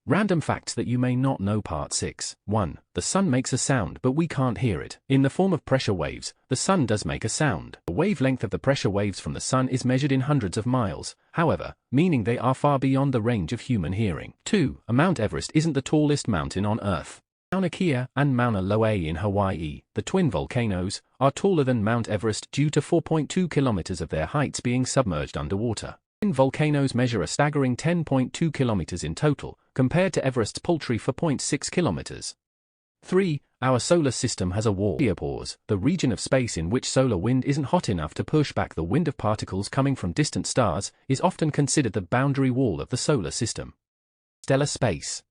Random facts that you may not know. Part 6. 1. The sun makes a sound but we can't hear it. In the form of pressure waves, the sun does make a sound. The wavelength of the pressure waves from the sun is measured in hundreds of miles, however, meaning they are far beyond the range of human hearing. 2. Mount Everest isn't the tallest mountain on Earth. Mauna Kea and Mauna Loa in Hawaii, the twin volcanoes, are taller than Mount Everest due to 4.2 kilometers of their heights being submerged underwater. Twin volcanoes measure a staggering 10.2 kilometers in total, compared to Everest's paltry 4.6 kilometers. 3. Our solar system has a wall. Heliopause, the region of space in which solar wind isn't hot enough to push back the wind of particles coming from distant stars, is often considered the boundary wall of the solar system. Stellar space.